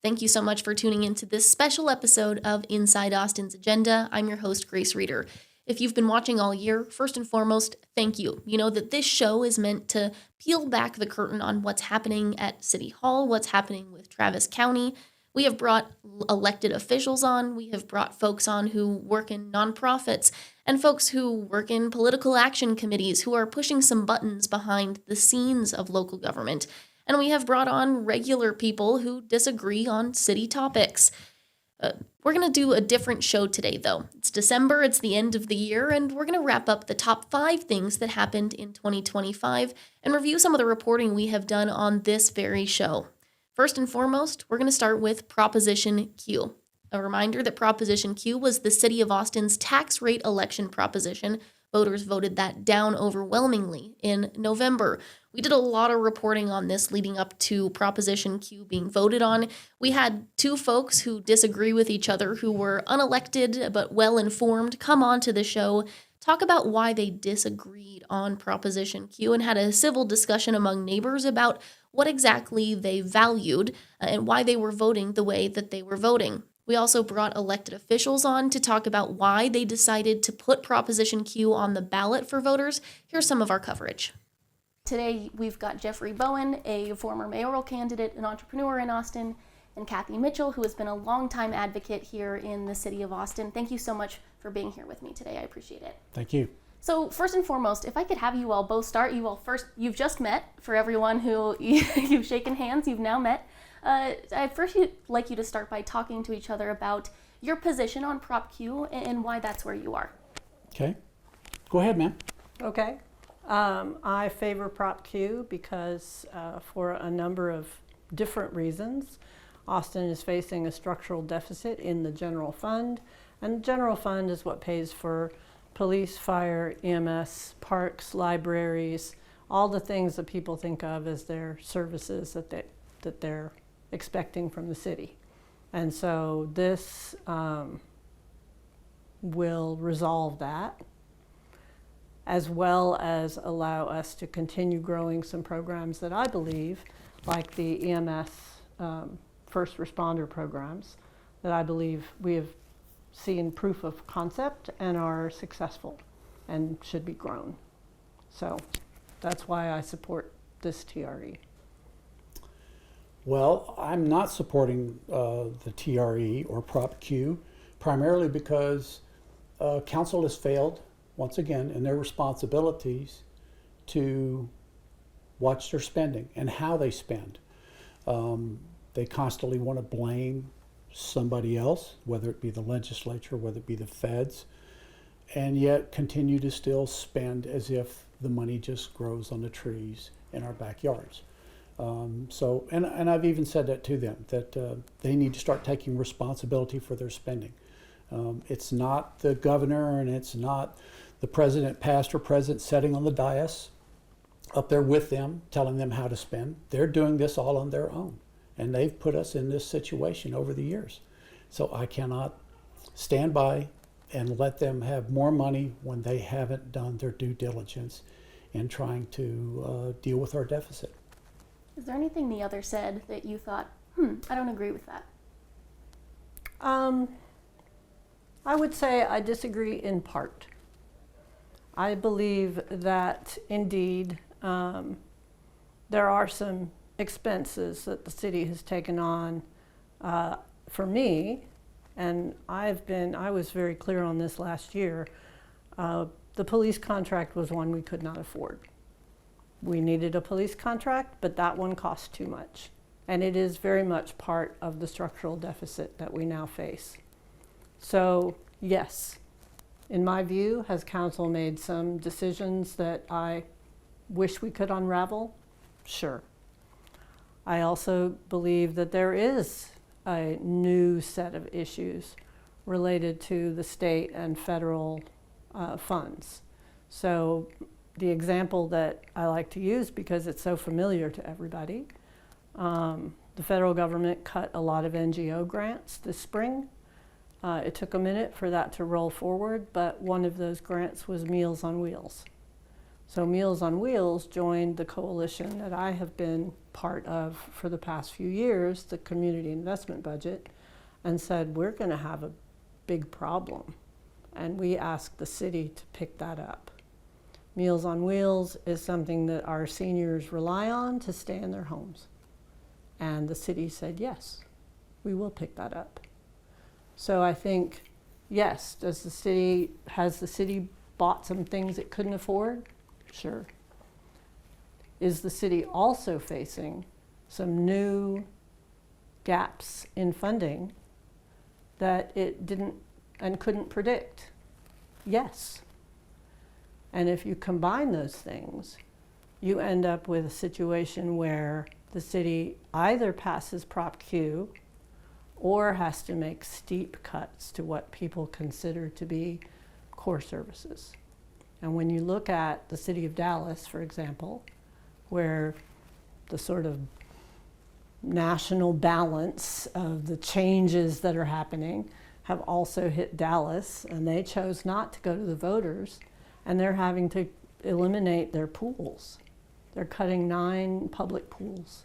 Thank you so much for tuning into this special episode of Inside Austin's Agenda. I'm your host, Grace Reader. If you've been watching all year, first and foremost, thank you. You know that this show is meant to peel back the curtain on what's happening at City Hall, what's happening with Travis County. We have brought elected officials on. We have brought folks on who work in nonprofits and folks who work in political action committees who are pushing some buttons behind the scenes of local government. And we have brought on regular people who disagree on city topics. We're going to do a different show today, though. It's December, it's the end of the year, and we're going to wrap up the top 5 things that happened in 2025 and review some of the reporting we have done on this very show. First and foremost, we're going to start with Proposition Q. A reminder that Proposition Q was the City of Austin's tax rate election proposition. Voters voted that down overwhelmingly in November. We did a lot of reporting on this leading up to Proposition Q being voted on. We had 2 folks who disagree with each other, who were unelected but well-informed, come on to the show, talk about why they disagreed on Proposition Q, and had a civil discussion among neighbors about what exactly they valued and why they were voting the way that they were voting. We also brought elected officials on to talk about why they decided to put Proposition Q on the ballot for voters. Here's some of our coverage. Today, we've got Jeffrey Bowen, a former mayoral candidate, an entrepreneur in Austin, and Kathy Mitchell, who has been a longtime advocate here in the city of Austin. Thank you so much for being here with me today. I appreciate it. Thank you. So first and foremost, if I could have you all both start. You all first, you've just met. For everyone who you've shaken hands, you've now met. I'd first like you to start by talking to each other about your position on Prop Q and why that's where you are. Okay. Go ahead, ma'am. Okay. I favor Prop Q because for a number of different reasons. Austin is facing a structural deficit in the general fund, and the general fund is what pays for police, fire, EMS, parks, libraries, all the things that people think of as their services that they're expecting from the city. And so this will resolve that, as well as allow us to continue growing some programs that I believe, like the EMS first responder programs, that I believe we have seen proof of concept and are successful and should be grown. So that's why I support this TRE. Well, I'm not supporting the TRE or Prop Q, primarily because council has failed, once again, in their responsibilities to watch their spending and how they spend. They constantly want to blame somebody else, whether it be the legislature, whether it be the feds, and yet continue to still spend as if the money just grows on the trees in our backyards. And I've even said that to them, that they need to start taking responsibility for their spending. It's not the governor and it's not the president, past or present, sitting on the dais up there with them, telling them how to spend. They're doing this all on their own. And they've put us in this situation over the years. So I cannot stand by and let them have more money when they haven't done their due diligence in trying to deal with our deficit. Is there anything the other said that you thought, I don't agree with that? I would say I disagree in part. I believe that indeed there are some expenses that the city has taken on for me, and I was very clear on this last year. The police contract was one we could not afford. We needed a police contract, but that one cost too much. And it is very much part of the structural deficit that we now face. So yes, in my view, has council made some decisions that I wish we could unravel? Sure. I also believe that there is a new set of issues related to the state and federal funds. So the example that I like to use, because it's so familiar to everybody, the federal government cut a lot of NGO grants this spring. It took a minute for that to roll forward, but one of those grants was Meals on Wheels. So Meals on Wheels joined the coalition that I have been part of for the past few years, the community investment budget, and said, we're going to have a big problem. And we asked the city to pick that up. Meals on Wheels is something that our seniors rely on to stay in their homes. And the city said, yes, we will pick that up. So I think, yes, has the city bought some things it couldn't afford? Sure. Is the city also facing some new gaps in funding that it didn't and couldn't predict? Yes. And if you combine those things, you end up with a situation where the city either passes Prop Q or has to make steep cuts to what people consider to be core services. And when you look at the city of Dallas, for example, where the sort of national balance of the changes that are happening have also hit Dallas, and they chose not to go to the voters, and they're having to eliminate their pools. They're cutting 9 public pools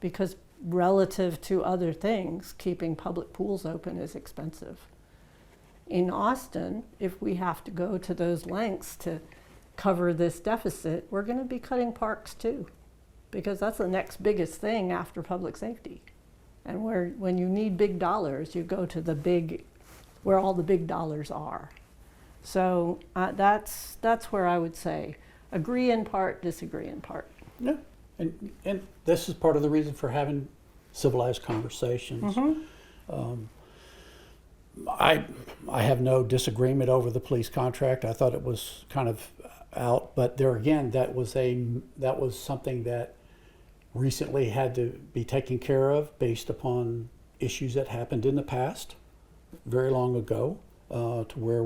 because relative to other things, keeping public pools open is expensive. In Austin, if we have to go to those lengths to cover this deficit, we're going to be cutting parks too, because that's the next biggest thing after public safety. And when you need big dollars, you go to where all the big dollars are. So that's where I would say agree in part, disagree in part. Yeah, and this is part of the reason for having civilized conversations. Mm-hmm. I have no disagreement over the police contract. I thought it was kind of out, but there again, that was something that recently had to be taken care of based upon issues that happened in the past, very long ago, to where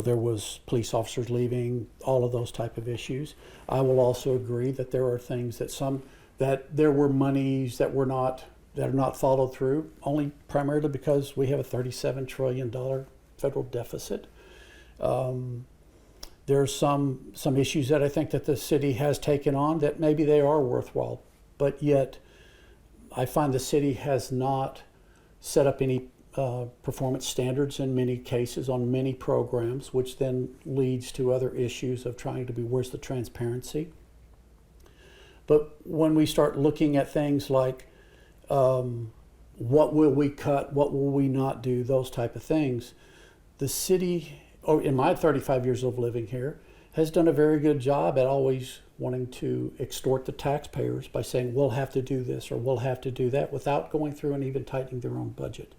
there was police officers leaving, all of those type of issues. I will also agree that there are things that there were monies that are not followed through, only primarily because we have a $37 trillion federal deficit. There's some issues that I think that the city has taken on that maybe they are worthwhile, but yet I find the city has not set up any performance standards in many cases on many programs, which then leads to other issues of trying to be, where's the transparency? But when we start looking at things like what will we cut, what will we not do, those type of things, the city, or in my 35 years of living here, has done a very good job at always wanting to extort the taxpayers by saying we'll have to do this or we'll have to do that without going through and even tightening their own budget.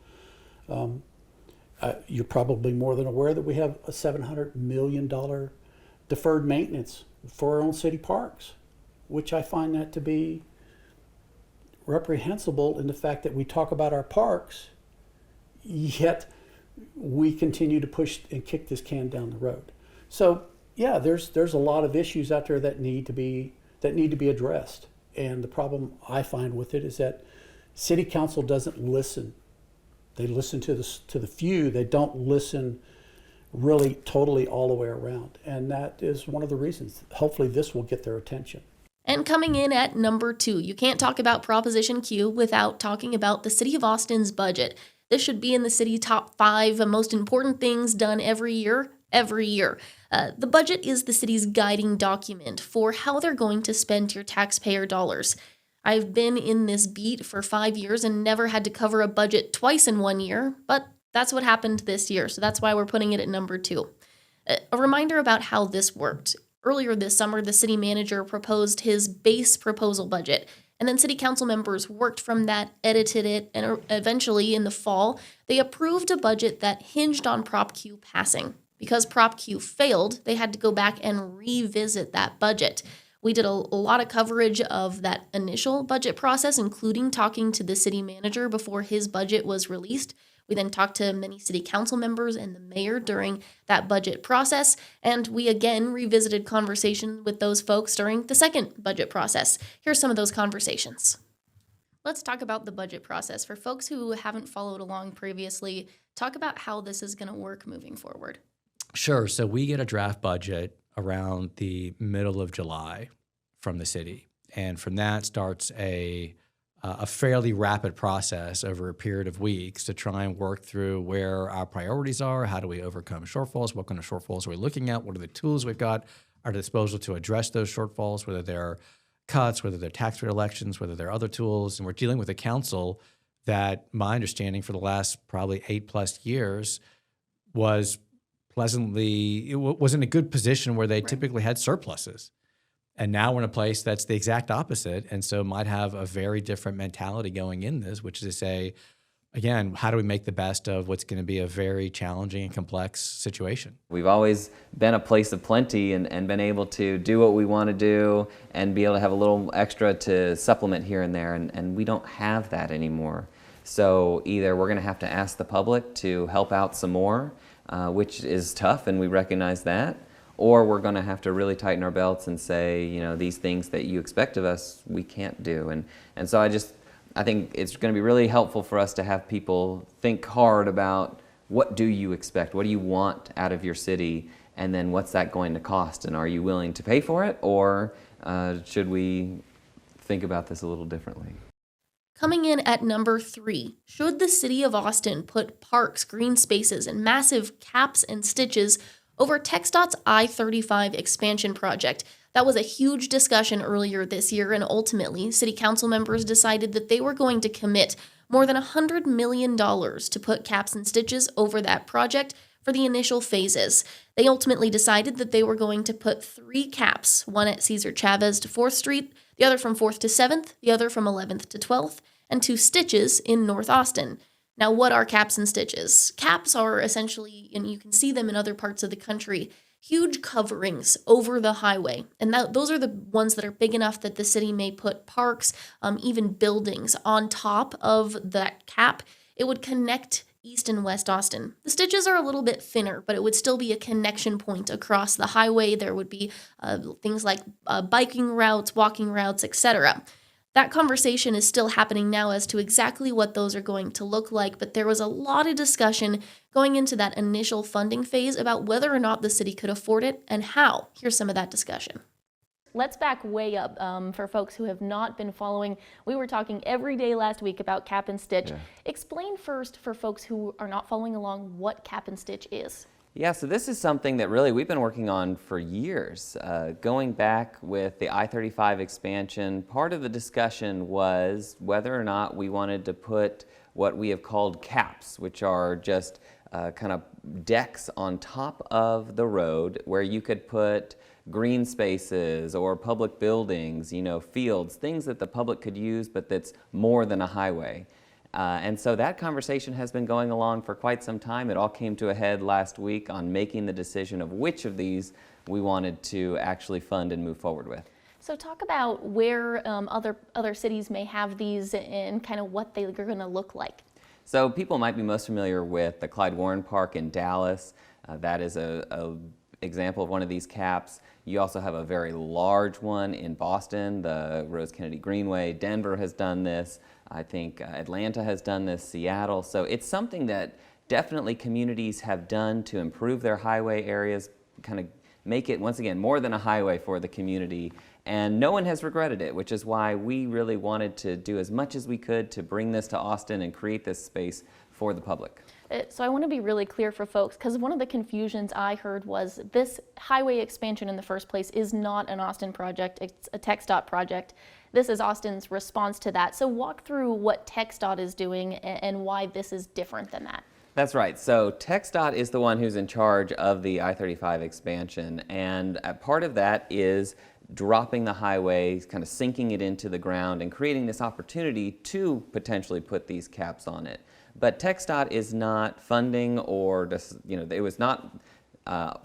You're probably more than aware that we have a $700 million deferred maintenance for our own city parks, which I find that to be reprehensible in the fact that we talk about our parks, yet we continue to push and kick this can down the road. So yeah, there's a lot of issues out there that need to be addressed. And the problem I find with it is that city council doesn't listen. They listen to the few. They don't listen really totally all the way around. And that is one of the reasons. Hopefully this will get their attention. And coming in at number 2, you can't talk about Proposition Q without talking about the City of Austin's budget. This should be in the city top 5 most important things done every year. The budget is the city's guiding document for how they're going to spend your taxpayer dollars. I've been in this beat for 5 years and never had to cover a budget twice in 1 year, but that's what happened this year, so that's why we're putting it at number 2. A reminder about how this worked. Earlier this summer, the city manager proposed his base proposal budget, and then city council members worked from that, edited it, and eventually in the fall, they approved a budget that hinged on Prop Q passing. Because Prop Q failed, they had to go back and revisit that budget. We did a lot of coverage of that initial budget process, including talking to the city manager before his budget was released. We then talked to many city council members and the mayor during that budget process, and we again revisited conversations with those folks during the second budget process. Here's some of those conversations. Let's talk about the budget process. For folks who haven't followed along previously, talk about how this is going to work moving forward. Sure. So we get a draft budget around the middle of July from the city. And from that starts a fairly rapid process over a period of weeks to try and work through where our priorities are, how do we overcome shortfalls, what kind of shortfalls are we looking at, what are the tools we've got at our disposal to address those shortfalls, whether they're cuts, whether they're tax rate elections, whether they're other tools. And we're dealing with a council that, my understanding, for the last probably 8+ years was was in a good position where they typically had surpluses. And now we're in a place that's the exact opposite, and so might have a very different mentality going in this, which is to say, again, how do we make the best of what's going to be a very challenging and complex situation? We've always been a place of plenty and been able to do what we want to do and be able to have a little extra to supplement here and there, and we don't have that anymore. So either we're going to have to ask the public to help out some more, which is tough, and we recognize that, or we're going to have to really tighten our belts and say, you know, these things that you expect of us, we can't do. And so I think it's going to be really helpful for us to have people think hard about, what do you expect? What do you want out of your city? And then what's that going to cost? And are you willing to pay for it? Or should we think about this a little differently? Coming in at number 3, should the city of Austin put parks, green spaces, and massive caps and stitches over TxDOT's I-35 expansion project? That was a huge discussion earlier this year, and ultimately, city council members decided that they were going to commit more than $100 million to put caps and stitches over that project for the initial phases. They ultimately decided that they were going to put 3 caps, one at Cesar Chavez to 4th Street, the other from 4th to 7th, the other from 11th to 12th, and 2 stitches in North Austin. Now, what are caps and stitches? Caps are essentially, and you can see them in other parts of the country, huge coverings over the highway. And those are the ones that are big enough that the city may put parks, even buildings on top of that cap. It would connect East and West Austin. The stitches are a little bit thinner, but it would still be a connection point across the highway. There would be things like biking routes, walking routes, etc. That conversation is still happening now as to exactly what those are going to look like, but there was a lot of discussion going into that initial funding phase about whether or not the city could afford it and how. Here's some of that discussion. Let's back way up for folks who have not been following. We were talking every day last week about cap and stitch. Yeah. Explain first for folks who are not following along what cap and stitch is. Yeah, so this is something that really we've been working on for years. Going back with the I-35 expansion, part of the discussion was whether or not we wanted to put what we have called caps, which are just kind of decks on top of the road where you could put green spaces or public buildings, fields, things that the public could use, but that's more than a highway. And so that conversation has been going along for quite some time. It all came to a head last week on making the decision of which of these we wanted to actually fund and move forward with. So talk about where other cities may have these and kind of what they're going to look like. So people might be most familiar with the Clyde Warren Park in Dallas. That is a example of one of these caps. You also have a very large one in Boston, the Rose Kennedy Greenway. Denver has done this. I think Atlanta has done this, Seattle. So it's something that definitely communities have done to improve their highway areas, kind of make it, once again, more than a highway for the community. And no one has regretted it, which is why we really wanted to do as much as we could to bring this to Austin and create this space for the public. So I want to be really clear for folks, because one of the confusions I heard was this highway expansion in the first place is not an Austin project, it's a TxDOT project. This is Austin's response to that. So walk through what TxDOT is doing and why this is different than that. That's right. So TxDOT is the one who's in charge of the I-35 expansion, and part of that is dropping the highway, kind of sinking it into the ground and creating this opportunity to potentially put these caps on it. But TxDOT is not funding, or just, it was not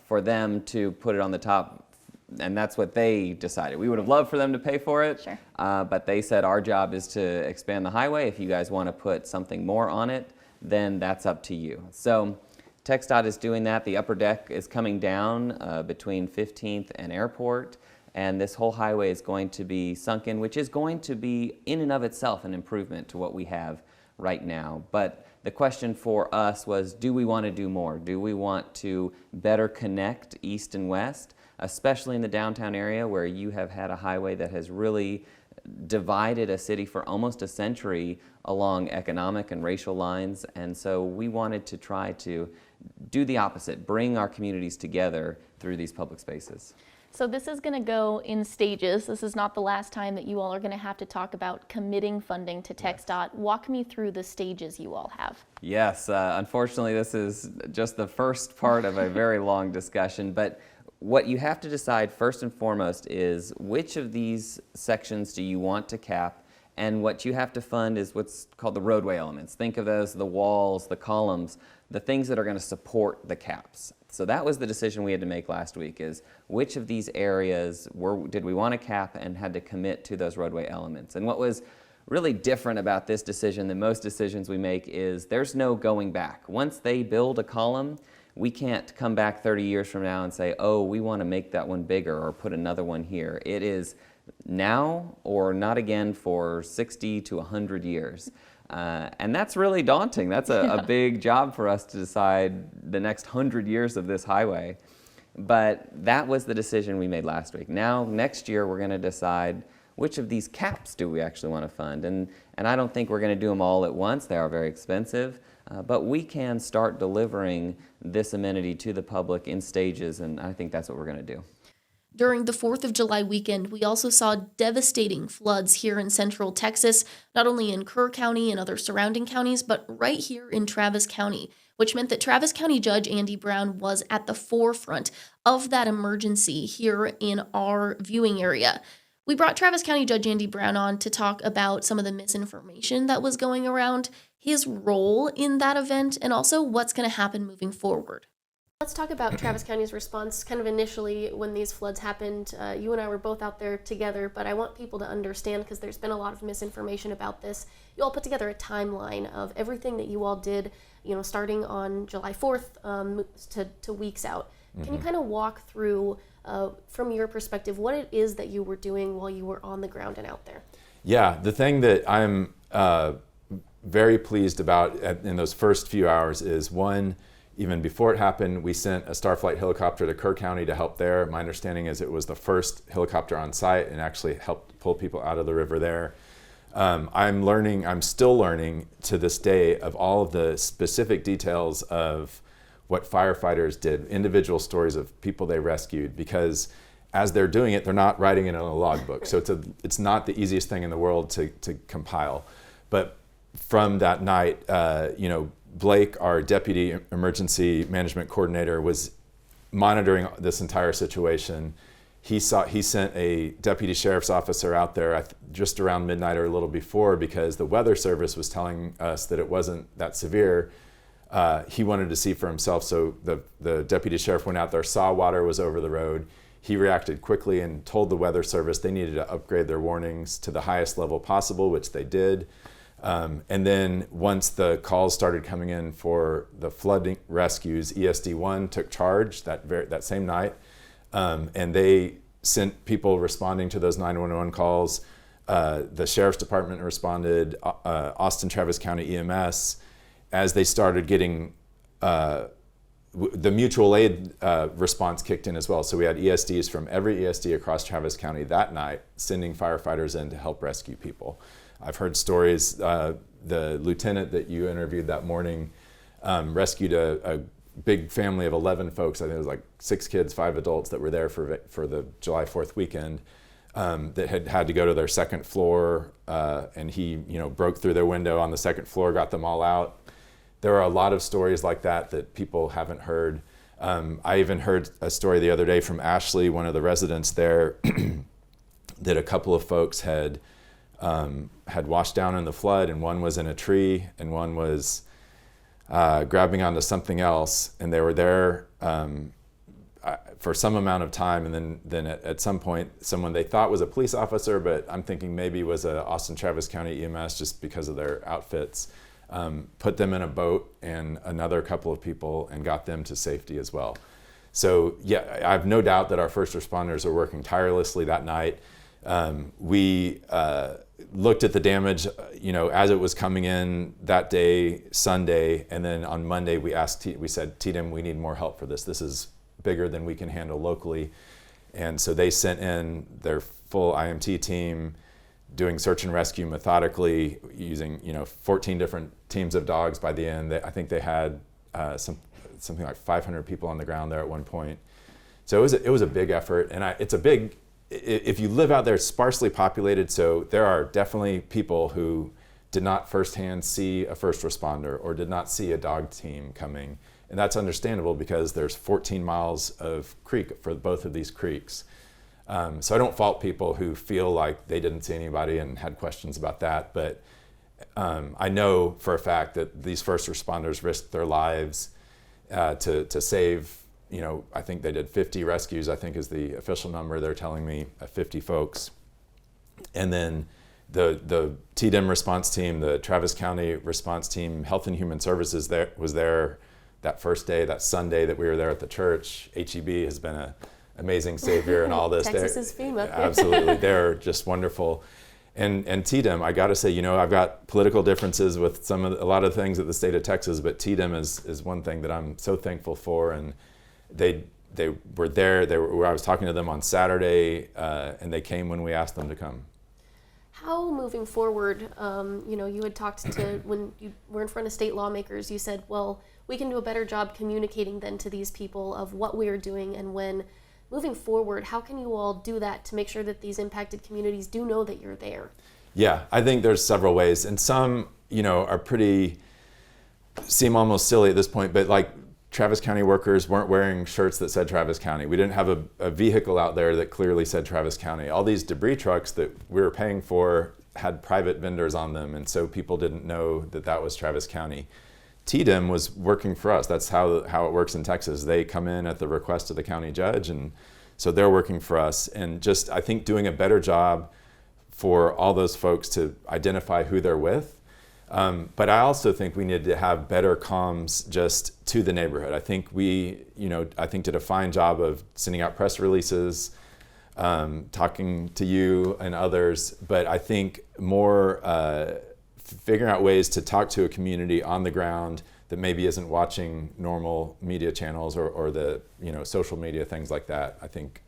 for them to put it on the top, and that's what they decided. We would have loved for them to pay for it, sure. But they said our job is to expand the highway. If you guys want to put something more on it, then that's up to you. So TxDOT is doing that. The upper deck is coming down between 15th and Airport, and this whole highway is going to be sunken, which is going to be in and of itself an improvement to what we have right now. But the question for us was, do we want to do more? Do we want to better connect East and West? especially in the downtown area where you have had a highway that has really divided a city for almost a century along economic and racial lines. And so we wanted to try to do the opposite, bring our communities together through these public spaces. So this is going to go in stages. This is not the last time that you all are going to have to talk about committing funding to TxDOT. Walk me through the stages you all have. Yes, unfortunately this is just the first part of a very long discussion, but what you have to decide first and foremost is which of these sections do you want to cap, and what you have to fund is what's called the roadway elements. Think of those, the walls, the columns, the things that are going to support the caps. So that was the decision we had to make last week, is which of these areas did we want to cap and had to commit to those roadway elements. And what was really different about this decision than most decisions we make is there's no going back. Once they build a column, we can't come back 30 years from now and say, oh, we want to make that one bigger or put another one here. It is now or not again for 60 to 100 years. And that's really daunting. That's a big job for us to decide the next 100 years of this highway. But that was the decision we made last week. Now, next year, we're going to decide which of these caps do we actually want to fund. And I don't think we're going to do them all at once. They are very expensive. But we can start delivering this amenity to the public in stages, and I think that's what we're going to do. During the 4th of July weekend, we also saw devastating floods here in central Texas, not only in Kerr County and other surrounding counties, but right here in Travis County, which meant that Travis County Judge Andy Brown was at the forefront of that emergency here in our viewing area. We brought Travis County Judge Andy Brown on to talk about some of the misinformation that was going around, his role in that event, and also what's going to happen moving forward. Let's talk about Travis County's response kind of initially when these floods happened. You and I were both out there together, but I want people to understand because there's been a lot of misinformation about this. You all put together a timeline of everything that you all did, starting on July 4th to weeks out. Can you kind of walk through, from your perspective, what it is that you were doing while you were on the ground and out there? Yeah, the thing that I'm very pleased about in those first few hours is, one, even before it happened, we sent a Starflight helicopter to Kerr County to help there. My understanding is it was the first helicopter on site and actually helped pull people out of the river there. I'm still learning to this day of all of the specific details of what firefighters did, individual stories of people they rescued, because as they're doing it, they're not writing it in a logbook. So it's not the easiest thing in the world to compile. But from that night, Blake, our deputy emergency management coordinator, was monitoring this entire situation. He sent a deputy sheriff's officer out there just around midnight or a little before, because the weather service was telling us that it wasn't that severe. He wanted to see for himself, so the deputy sheriff went out there, saw water was over the road. He reacted quickly and told the weather service they needed to upgrade their warnings to the highest level possible, which they did. And then once the calls started coming in for the flooding rescues, ESD1 took charge that same night, and they sent people responding to those 911 calls. The sheriff's department responded, Austin Travis County EMS, as they started getting the mutual aid response kicked in as well. So we had ESDs from every ESD across Travis County that night sending firefighters in to help rescue people. I've heard stories, the lieutenant that you interviewed that morning rescued a big family of 11 folks. I think it was like 6 kids, 5 adults that were there for the July 4th weekend that had to go to their second floor, and he broke through their window on the second floor, got them all out. There are a lot of stories like that people haven't heard. I even heard a story the other day from Ashley, one of the residents there, that a couple of folks had washed down in the flood, and one was in a tree and one was grabbing onto something else, and they were there for some amount of time, and then at some point someone they thought was a police officer, but I'm thinking maybe was a Austin Travis County EMS just because of their outfits, put them in a boat and another couple of people and got them to safety as well. So yeah, I have no doubt that our first responders are working tirelessly that night. We looked at the damage, as it was coming in that day, Sunday, and then on Monday we said, TDM, we need more help for this. This is bigger than we can handle locally. And so they sent in their full IMT team, doing search and rescue methodically, using 14 different teams of dogs. By the end, I think they had something like 500 people on the ground there at one point. So it was a big effort, and if you live out there, it's sparsely populated, so there are definitely people who did not firsthand see a first responder or did not see a dog team coming. And that's understandable because there's 14 miles of creek for both of these creeks. So I don't fault people who feel like they didn't see anybody and had questions about that, but I know for a fact that these first responders risked their lives to save, I think they did 50 rescues, I think is the official number. They're telling me 50 folks. And then the TDEM response team, the Travis County response team, Health and Human Services was there that first day, that Sunday that we were there at the church. HEB has been an amazing savior in all this. Texas is FEMA. Absolutely, they're just wonderful. And TDEM, I got to say, I've got political differences with a lot of things at the state of Texas, but TDEM is one thing that I'm so thankful for. And they were there. I was talking to them on Saturday, and they came when we asked them to come. How, moving forward, you had talked to, when you were in front of state lawmakers, you said, well, we can do a better job communicating then to these people of what we are doing and when. Moving forward, how can you all do that to make sure that these impacted communities do know that you're there? Yeah, I think there's several ways, and some, seem almost silly at this point, but like Travis County workers weren't wearing shirts that said Travis County. We didn't have a vehicle out there that clearly said Travis County. All these debris trucks that we were paying for had private vendors on them, and so people didn't know that was Travis County. TDEM was working for us. That's how it works in Texas. They come in at the request of the county judge, and so they're working for us. And just, I think, doing a better job for all those folks to identify who they're with. But I also think we need to have better comms just to the neighborhood. I think did a fine job of sending out press releases, talking to you and others. But I think more figuring out ways to talk to a community on the ground that maybe isn't watching normal media channels or the social media, things like that. I think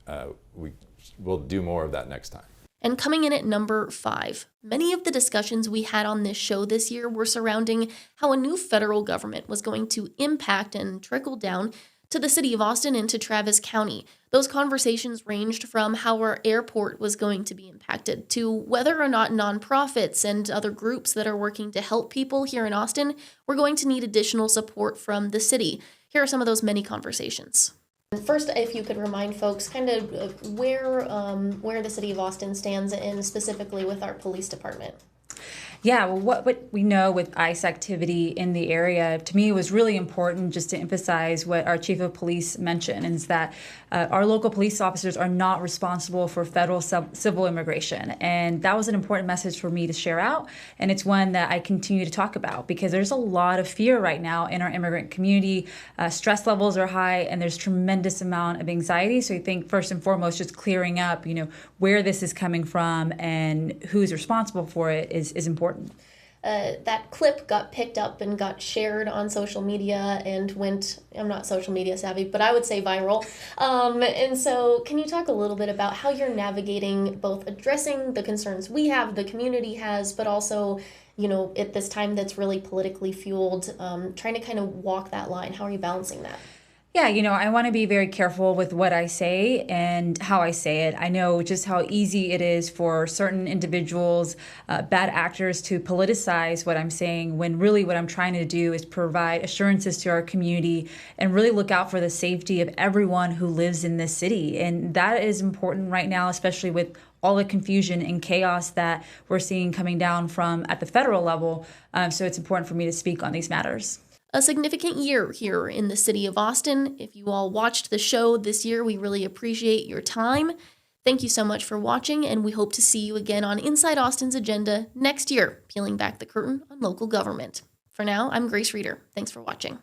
we'll do more of that next time. And coming in at number 5, many of the discussions we had on this show this year were surrounding how a new federal government was going to impact and trickle down to the city of Austin and to Travis County. Those conversations ranged from how our airport was going to be impacted to whether or not nonprofits and other groups that are working to help people here in Austin were going to need additional support from the city. Here are some of those many conversations. First, if you could remind folks kind of where the city of Austin stands in specifically with our police department. Yeah, well, what we know with ICE activity in the area, to me, was really important just to emphasize what our chief of police mentioned, is that our local police officers are not responsible for federal civil immigration. And that was an important message for me to share out. And it's one that I continue to talk about because there's a lot of fear right now in our immigrant community. Stress levels are high and there's tremendous amount of anxiety. So I think first and foremost, just clearing up, where this is coming from and who's responsible for it is important. That clip got picked up and got shared on social media and went, I'm not social media savvy, but I would say viral. And so can you talk a little bit about how you're navigating both addressing the concerns we have, the community has, but also, at this time that's really politically fueled, trying to kind of walk that line? How are you balancing that? Yeah, I want to be very careful with what I say and how I say it. I know just how easy it is for certain individuals, bad actors, to politicize what I'm saying when really what I'm trying to do is provide assurances to our community and really look out for the safety of everyone who lives in this city. And that is important right now, especially with all the confusion and chaos that we're seeing coming down from at the federal level. So it's important for me to speak on these matters. A significant year here in the city of Austin. If you all watched the show this year, we really appreciate your time. Thank you so much for watching, and we hope to see you again on Inside Austin's Agenda next year, peeling back the curtain on local government. For now, I'm Grace Reader. Thanks for watching.